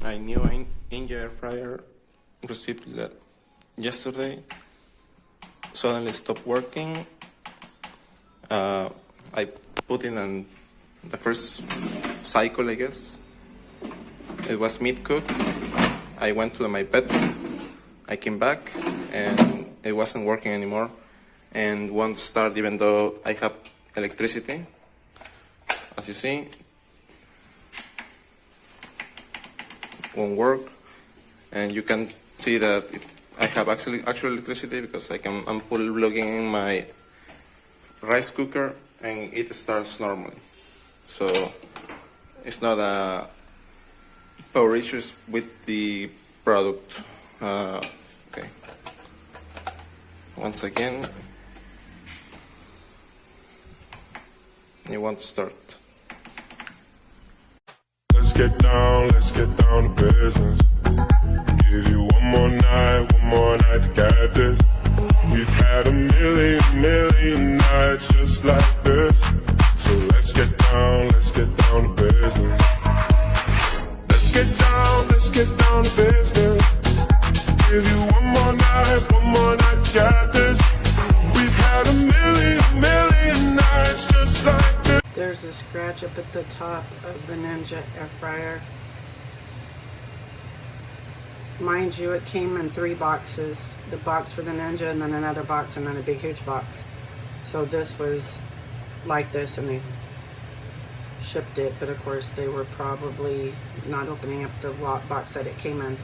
my new Ninja air fryer received yesterday suddenly stopped working. I put in the first cycle, I guess. It was mid-cook. I went to my bedroom. I came back and it wasn't working anymore and won't start even though I have electricity. As you see, won't work, and you can see that I have actual electricity because I'm plugging in my rice cooker and it starts normally. So it's not a power issues with the product. Okay. Once again, you want to start. Let's get down to business. Give you one more night to get this. We've had a million nights just like this. So let's get down to business. Let's get down to business. Give you one more night to get this. We've had a million nights just like this. There's a scratch up at the top of the Ninja air fryer. Mind you, it came in 3 boxes. The box for the Ninja and then another box and then a big huge box. So this was like this and they shipped it, but of course they were probably not opening up the box that it came in.